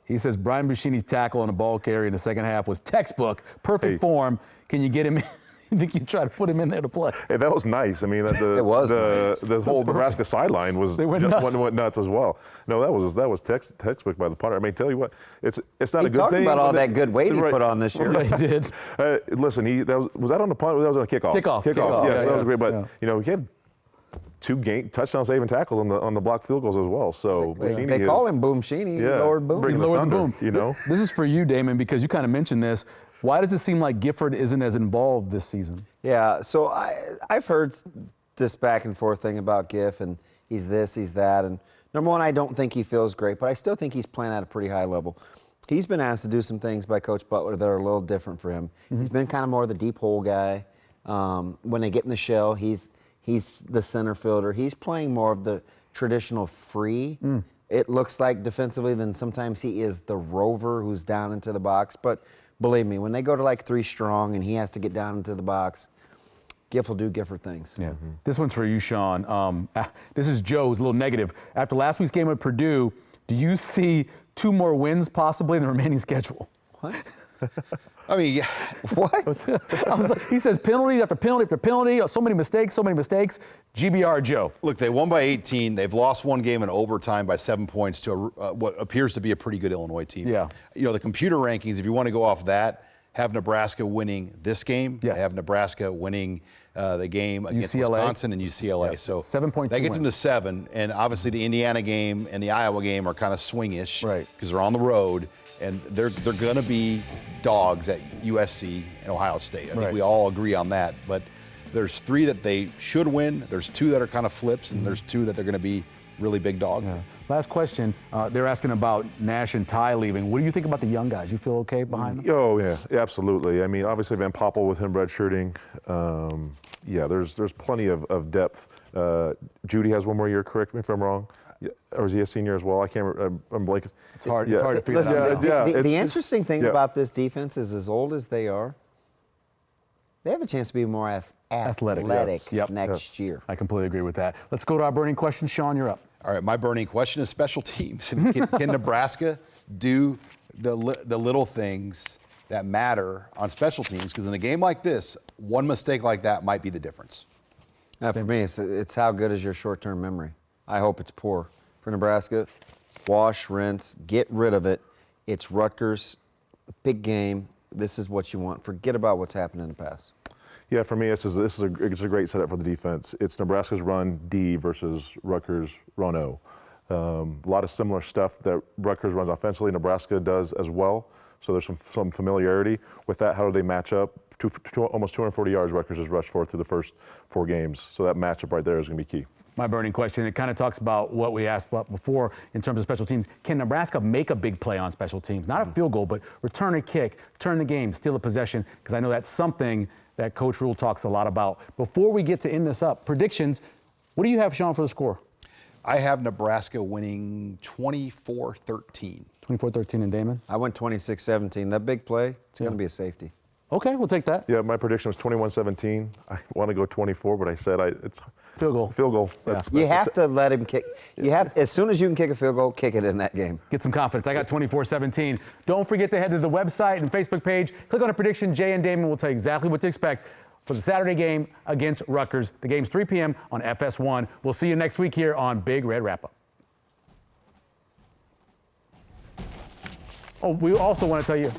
He says Brian Buschini's tackle on a ball carry in the second half was textbook, perfect form. Can you get him in? You think you try to put him in there to play? Hey, that was nice. I mean, It was nice. The whole Nebraska sideline was went nuts as well. No, that was textbook by the punter. I mean, tell you what, it's not a good talked thing. about all that good weight he put on this year. Yeah, he did. Listen, was that on the punt? Or that was on a kickoff. Kickoff. Yes, that was great. But he had 2 touchdown saving tackles on the blocked field goals as well. So they call him Boom Sheeney. Yeah, Lord Boom. bring the thunder, This is for you, Damon, because you kind of mentioned this. Why does it seem like Gifford isn't as involved this season? Yeah, so I've heard this back and forth thing about Giff, and he's this, he's that. And number one, I don't think he feels great, but I still think he's playing at a pretty high level. He's been asked to do some things by Coach Butler that are a little different for him. Mm-hmm. He's been kind of more the deep hole guy. When they get in the shell, he's the center fielder. He's playing more of the traditional free. It looks like defensively, then sometimes he is the rover who's down into the box. But believe me, when they go to like 3 strong and he has to get down into the box, Giff will do Gifford things. Yeah. This one's for you, Sean. This is Joe's a little negative. After last week's game at Purdue, do you see 2 more wins possibly in the remaining schedule? What? I mean, What? He says penalty after penalty after penalty. So many mistakes. GBR Joe. look, they won by 18. They've lost one game in overtime by 7 points to what appears to be a pretty good Illinois team. Yeah. The computer rankings, if you want to go off that, have Nebraska winning this game. Yes. They have Nebraska winning the game against UCLA. Wisconsin and UCLA. Yeah. So 7.2 that gets them to wins. 7. And obviously the Indiana game and the Iowa game are kind of swingish. Right. Because they're on the road. And they're going to be dogs at USC and Ohio State. I think we all agree on that. But there's 3 that they should win. There's 2 that are kind of flips, and there's 2 that they're going to be really big dogs. Yeah. Last question. They're asking about Nash and Ty leaving. What do you think about the young guys? You feel okay behind them? Oh, yeah, absolutely. I mean, obviously Van Poppel with him redshirting. There's plenty of depth. Judy has 1 more year, correct me if I'm wrong. Yeah. Or is he a senior as well? I can't remember. I'm blanking. It's hard to figure Listen, that out. the interesting thing about this defense is, as old as they are, they have a chance to be more athletic next year. I completely agree with that. Let's go to our burning question. Sean, you're up. All right, my burning question is special teams. Can Nebraska do the little things that matter on special teams? Because in a game like this, one mistake like that might be the difference. For me, it's how good is your short-term memory. I hope it's poor. For Nebraska, wash, rinse, get rid of it. It's Rutgers, big game. This is what you want. Forget about what's happened in the past. Yeah, for me, it's a great setup for the defense. It's Nebraska's run D versus Rutgers run O. A lot of similar stuff that Rutgers runs offensively, Nebraska does as well. So there's some familiarity with that. How do they match up? Almost 240 yards Rutgers has rushed for through the first 4 games. So that matchup right there is going to be key. My burning question, it kind of talks about what we asked about before in terms of special teams. Can Nebraska make a big play on special teams? Not a field goal, but return a kick, turn the game, steal a possession, because I know that's something that Coach Rule talks a lot about. Before we get to end this up, predictions, what do you have, Sean, for the score? I have Nebraska winning 24-13. 24-13 and Damon? I went 26-17. That big play, it's going to be a safety. Okay, we'll take that. Yeah, my prediction was 21-17. I want to go 24, but I said it's field goal. Field goal. You have to let him kick. You have, as soon as you can kick a field goal, kick it in that game. Get some confidence. I got 24-17. Don't forget to head to the website and Facebook page. Click on a prediction. Jay and Damon will tell you exactly what to expect for the Saturday game against Rutgers. The game's 3 p.m. on FS1. We'll see you next week here on Big Red Wrap-Up. Oh, we also want to tell you